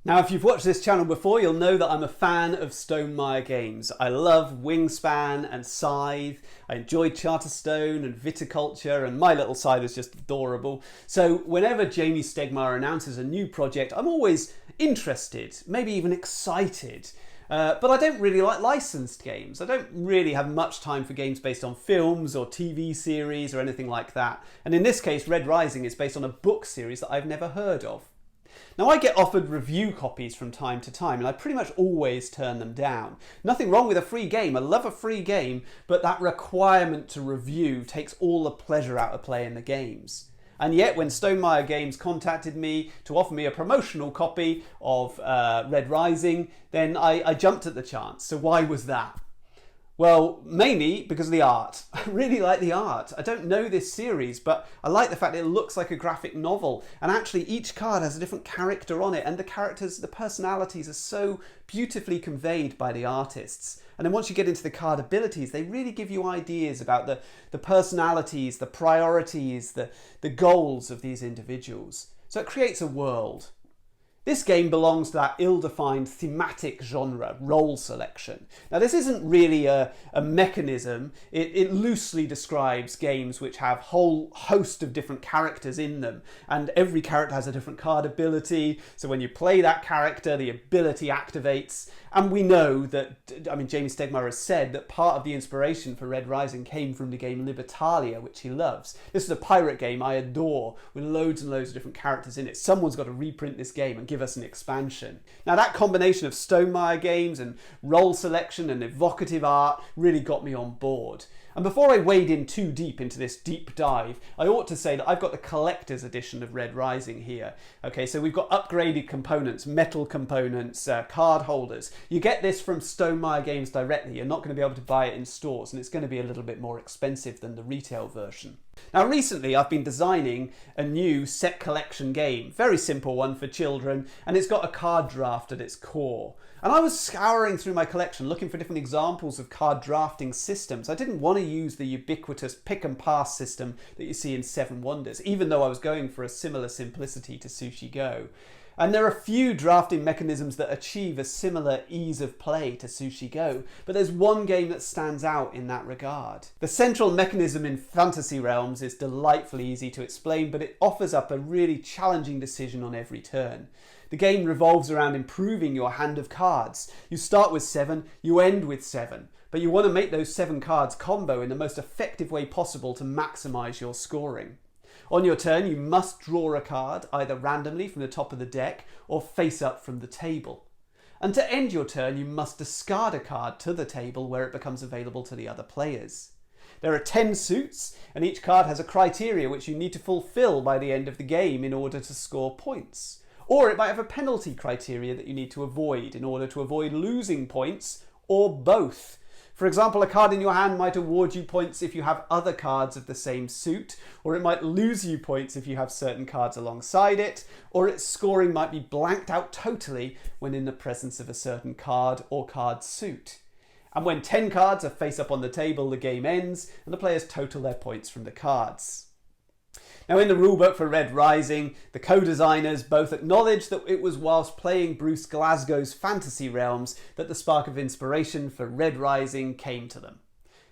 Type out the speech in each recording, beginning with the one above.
Now, if you've watched this channel before, you'll know that I'm a fan of Stonemaier games. I love Wingspan and Scythe. I enjoyed Charterstone and Viticulture, and my little Scythe is just adorable. So whenever Jamie Stegmaier announces a new project, I'm always interested, maybe even excited. But I don't really like licensed games. I don't really have much time for games based on films or TV series or anything like that. And in this case, Red Rising is based on a book series that I've never heard of. Now, I get offered review copies from time to time, and I pretty much always turn them down. Nothing wrong with a free game. I love a free game, but that requirement to review takes all the pleasure out of playing the games. And yet, when Stonemaier Games contacted me to offer me a promotional copy of Red Rising, then I jumped at the chance. So why was that? Well, mainly because of the art. I really like the art. I don't know this series, but I like the fact that it looks like a graphic novel. And actually, each card has a different character on it, and the characters, the personalities are so beautifully conveyed by the artists. And then once you get into the card abilities, they really give you ideas about the personalities, the priorities, the goals of these individuals. So it creates a world. This game belongs to that ill-defined thematic genre, role selection. Now, this isn't really a mechanism. It loosely describes games which have a whole host of different characters in them, and every character has a different card ability. So when you play that character, the ability activates. And we know that, Jamie Stegmaier has said that part of the inspiration for Red Rising came from the game Libertalia, which he loves. This is a pirate game I adore, with loads and loads of different characters in it. Someone's got to reprint this game and give us an expansion. Now, that combination of Stonemaier games and role selection and evocative art really got me on board. And before I wade in too deep into this deep dive, I ought to say that I've got the collector's edition of Red Rising here. Okay, so we've got upgraded components, metal components, card holders. You get this from Stonemaier Games directly. You're not going to be able to buy it in stores, and it's going to be a little bit more expensive than the retail version. Now, recently I've been designing a new set collection game, very simple one for children, and it's got a card draft at its core. And I was scouring through my collection looking for different examples of card drafting systems. I didn't want to use the ubiquitous pick and pass system that you see in Seven Wonders, even though I was going for a similar simplicity to Sushi Go. And there are a few drafting mechanisms that achieve a similar ease of play to Sushi Go, but there's one game that stands out in that regard. The central mechanism in Fantasy Realms is delightfully easy to explain, but it offers up a really challenging decision on every turn. The game revolves around improving your hand of cards. You start with 7, you end with 7, but you want to make those 7 cards combo in the most effective way possible to maximise your scoring. On your turn, you must draw a card, either randomly from the top of the deck or face up from the table. And to end your turn, you must discard a card to the table where it becomes available to the other players. There are 10 suits, and each card has a criteria which you need to fulfill by the end of the game in order to score points. Or it might have a penalty criteria that you need to avoid in order to avoid losing points, or both. For example, a card in your hand might award you points if you have other cards of the same suit, or it might lose you points if you have certain cards alongside it, or its scoring might be blanked out totally when in the presence of a certain card or card suit. And when 10 cards are face up on the table, the game ends, and the players total their points from the cards. Now, in the rulebook for Red Rising, the co-designers both acknowledged that it was whilst playing Bruce Glasgow's Fantasy Realms that the spark of inspiration for Red Rising came to them.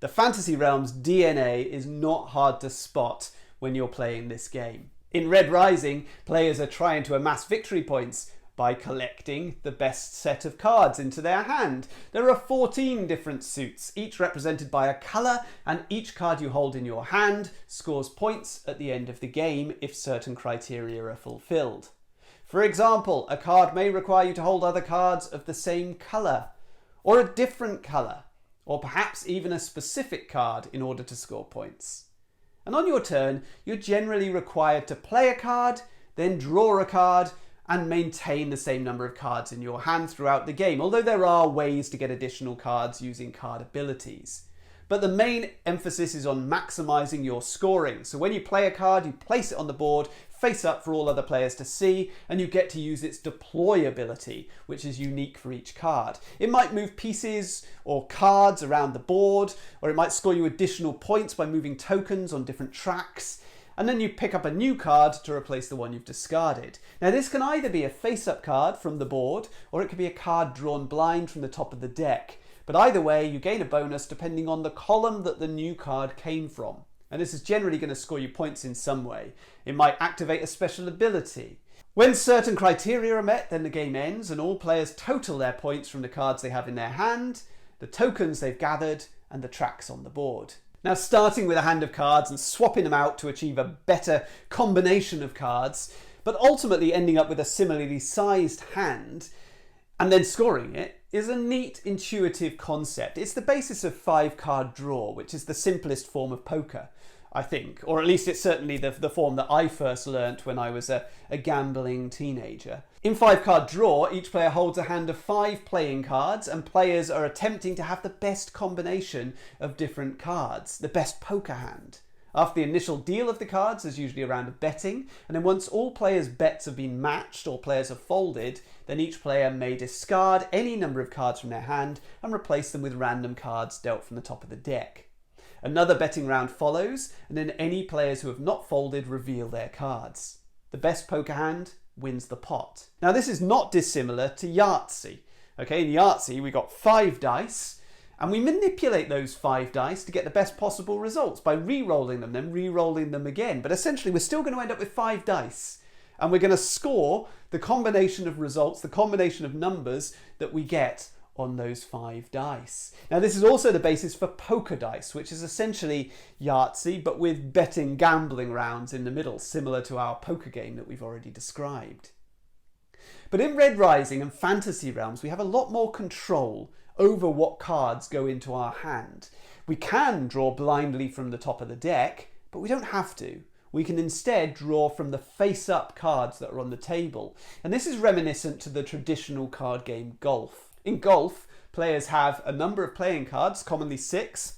The Fantasy Realms DNA is not hard to spot when you're playing this game. In Red Rising, players are trying to amass victory points by collecting the best set of cards into their hand. There are 14 different suits, each represented by a colour, and each card you hold in your hand scores points at the end of the game if certain criteria are fulfilled. For example, a card may require you to hold other cards of the same colour, or a different colour, or perhaps even a specific card in order to score points. And on your turn, you're generally required to play a card, then draw a card, and maintain the same number of cards in your hand throughout the game, although there are ways to get additional cards using card abilities. But the main emphasis is on maximising your scoring. So when you play a card, you place it on the board, face up for all other players to see, and you get to use its deploy ability, which is unique for each card. It might move pieces or cards around the board, or it might score you additional points by moving tokens on different tracks. and then you pick up a new card to replace the one you've discarded. Now this can either be a face-up card from the board, or it could be a card drawn blind from the top of the deck. But either way, you gain a bonus depending on the column that the new card came from. And this is generally going to score you points in some way. It might activate a special ability. When certain criteria are met, then the game ends and all players total their points from the cards they have in their hand, the tokens they've gathered, and the tracks on the board. Now, starting with a hand of cards and swapping them out to achieve a better combination of cards, but ultimately ending up with a similarly sized hand, and then scoring it, is a neat, intuitive concept. It's the basis of 5-card draw, which is the simplest form of poker, I think. Or at least it's certainly the form that I first learnt when I was a gambling teenager. In 5-card draw, each player holds a hand of 5 playing cards, and players are attempting to have the best combination of different cards, the best poker hand. After the initial deal of the cards, there's usually a round of betting, and then once all players' bets have been matched or players have folded, then each player may discard any number of cards from their hand and replace them with random cards dealt from the top of the deck. Another betting round follows, and then any players who have not folded reveal their cards. The best poker hand wins the pot. Now this is not dissimilar to Yahtzee. Okay, in Yahtzee we got 5 dice, and we manipulate those 5 dice to get the best possible results by re-rolling them, then re-rolling them again. But essentially we're still going to end up with 5 dice, and we're going to score the combination of results, the combination of numbers that we get on those 5 dice. Now this is also the basis for poker dice, which is essentially Yahtzee but with betting gambling rounds in the middle, similar to our poker game that we've already described. But in Red Rising and Fantasy Realms we have a lot more control over what cards go into our hand. We can draw blindly from the top of the deck, but we don't have to. We can instead draw from the face-up cards that are on the table. And this is reminiscent to the traditional card game Golf. In Golf, players have a number of playing cards, commonly 6,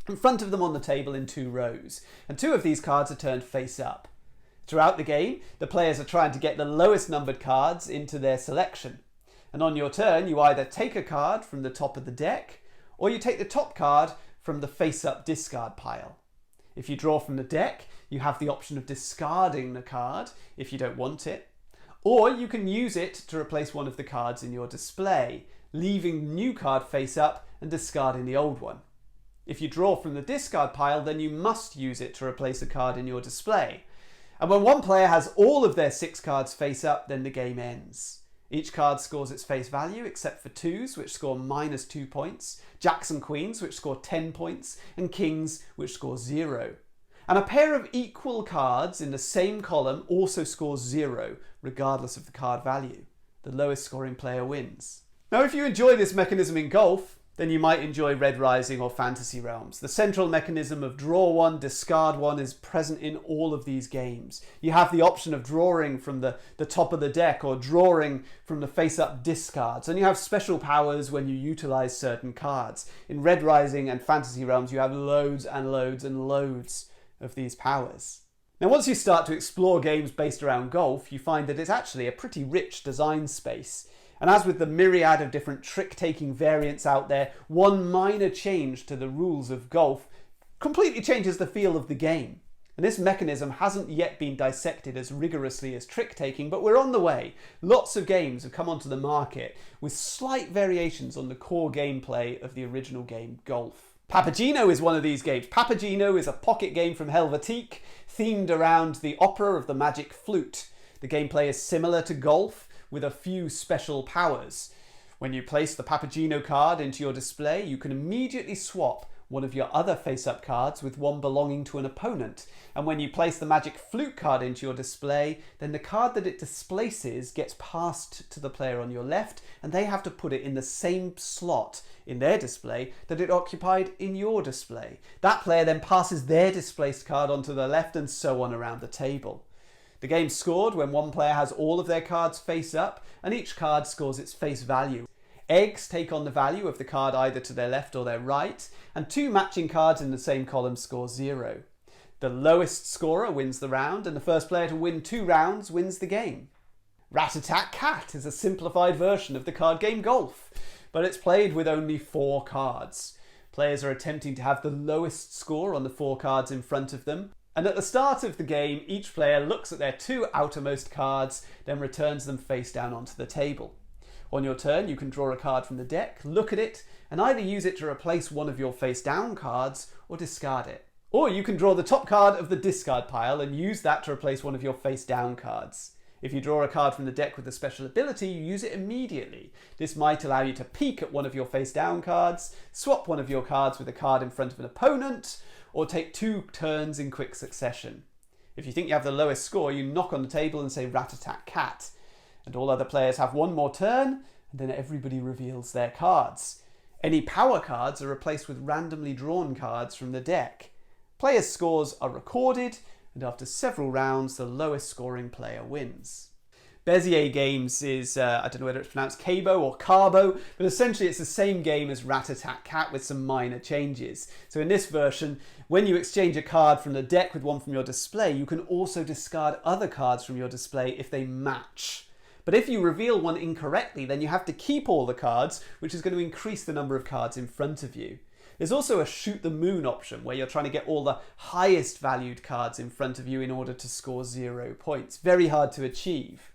in front of them on the table in 2 rows. And 2 of these cards are turned face-up. Throughout the game, the players are trying to get the lowest numbered cards into their selection. And on your turn, you either take a card from the top of the deck, or you take the top card from the face-up discard pile. If you draw from the deck, you have the option of discarding the card if you don't want it, or you can use it to replace one of the cards in your display, leaving the new card face up and discarding the old one. If you draw from the discard pile, then you must use it to replace a card in your display. And when one player has all of their 6 cards face up, then the game ends. Each card scores its face value except for 2s, which score -2 points, jacks and queens, which score 10 points, and kings, which score 0. And a pair of equal cards in the same column also scores 0, regardless of the card value. The lowest scoring player wins. Now, if you enjoy this mechanism in Golf, then you might enjoy Red Rising or Fantasy Realms. The central mechanism of draw 1, discard 1 is present in all of these games. You have the option of drawing from the top of the deck or drawing from the face-up discards, and you have special powers when you utilize certain cards. In Red Rising and Fantasy Realms, you have loads and loads and loads of these powers. Now, once you start to explore games based around Golf, you find that it's actually a pretty rich design space. And as with the myriad of different trick-taking variants out there, one minor change to the rules of Golf completely changes the feel of the game. And this mechanism hasn't yet been dissected as rigorously as trick-taking, but we're on the way. Lots of games have come onto the market with slight variations on the core gameplay of the original game Golf. Papageno is one of these games. Papageno is a pocket game from Helvetique themed around the opera of the magic flute. The gameplay is similar to Golf, with a few special powers. When you place the Papageno card into your display, you can immediately swap one of your other face-up cards with one belonging to an opponent. And when you place the magic flute card into your display, then the card that it displaces gets passed to the player on your left, and they have to put it in the same slot in their display that it occupied in your display. That player then passes their displaced card onto the left, and so on around the table. The game's scored when one player has all of their cards face up, and each card scores its face value. Eggs take on the value of the card either to their left or their right, and 2 matching cards in the same column score 0. The lowest scorer wins the round, and the first player to win 2 rounds wins the game. Tat Cat is a simplified version of the card game Golf, but it's played with only 4 cards. Players are attempting to have the lowest score on the 4 cards in front of them, And at the start of the game, each player looks at their 2 outermost cards, then returns them face down onto the table. On your turn, you can draw a card from the deck, look at it, and either use it to replace one of your face down cards or discard it. Or you can draw the top card of the discard pile and use that to replace one of your face down cards. If you draw a card from the deck with a special ability, you use it immediately. This might allow you to peek at one of your face down cards, swap one of your cards with a card in front of an opponent, or take 2 turns in quick succession. If you think you have the lowest score, you knock on the table and say Tat Cat, and all other players have 1 more turn, and then everybody reveals their cards. Any power cards are replaced with randomly drawn cards from the deck. Players' scores are recorded, and after several rounds, the lowest scoring player wins. Bezier games is, I don't know whether it's pronounced Cabo or Cabo, but essentially it's the same game as Tat Cat with some minor changes. So in this version, when you exchange a card from the deck with one from your display, you can also discard other cards from your display if they match. But if you reveal one incorrectly, then you have to keep all the cards, which is going to increase the number of cards in front of you. There's also a shoot the moon option where you're trying to get all the highest valued cards in front of you in order to score 0 points. Very hard to achieve.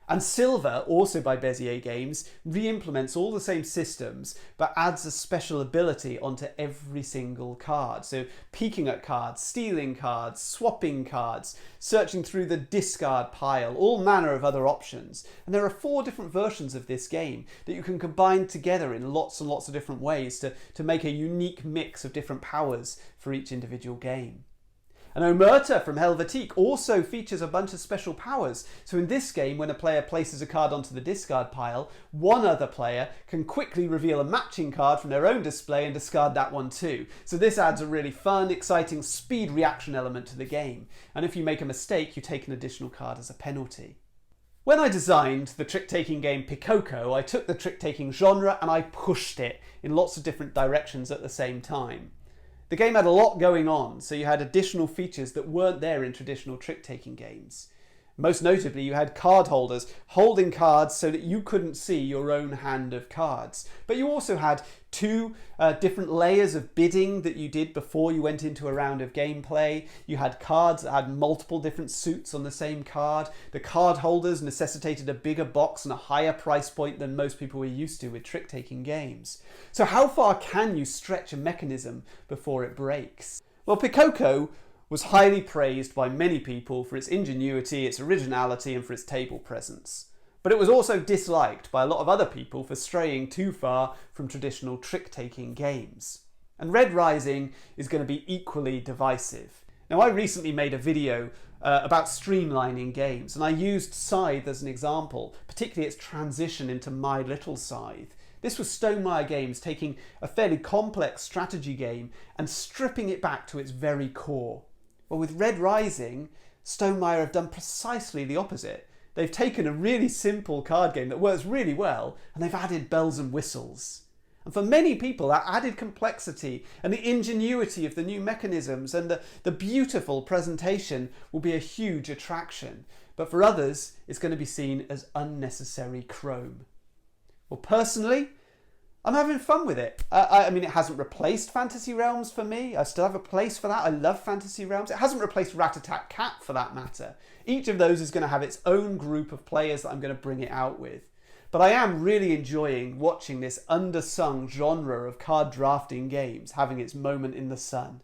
And Silver, also by Bezier Games, re-implements all the same systems but adds a special ability onto every single card. So peeking at cards, stealing cards, swapping cards, searching through the discard pile, all manner of other options. And there are 4 different versions of this game that you can combine together in lots and lots of different ways to make a unique mix of different powers for each individual game. And Omerta from Helvetique also features a bunch of special powers. So in this game, when a player places a card onto the discard pile, one other player can quickly reveal a matching card from their own display and discard that one too. So this adds a really fun, exciting speed reaction element to the game. And if you make a mistake, you take an additional card as a penalty. When I designed the trick-taking game Papageno, I took the trick-taking genre and I pushed it in lots of different directions at the same time. The game had a lot going on, so you had additional features that weren't there in traditional trick-taking games. Most notably, you had card holders holding cards so that you couldn't see your own hand of cards. But you also had 2 different layers of bidding that you did before you went into a round of gameplay. You had cards that had multiple different suits on the same card. The card holders necessitated a bigger box and a higher price point than most people were used to with trick-taking games. So how far can you stretch a mechanism before it breaks? Well, Papageno was highly praised by many people for its ingenuity, its originality, and for its table presence. But it was also disliked by a lot of other people for straying too far from traditional trick-taking games. And Red Rising is going to be equally divisive. Now, I recently made a video about streamlining games, and I used Scythe as an example, particularly its transition into My Little Scythe. This was Stonemaier Games taking a fairly complex strategy game and stripping it back to its very core. Well, with Red Rising, Stonemaier have done precisely the opposite. They've taken a really simple card game that works really well, and they've added bells and whistles. And for many people, that added complexity and the ingenuity of the new mechanisms and the beautiful presentation will be a huge attraction. But for others, it's going to be seen as unnecessary chrome. Well, personally, I'm having fun with it. I mean, it hasn't replaced Fantasy Realms for me. I still have a place for that. I love Fantasy Realms. It hasn't replaced Tat Cat for that matter. Each of those is going to have its own group of players that I'm going to bring it out with. But I am really enjoying watching this undersung genre of card drafting games having its moment in the sun.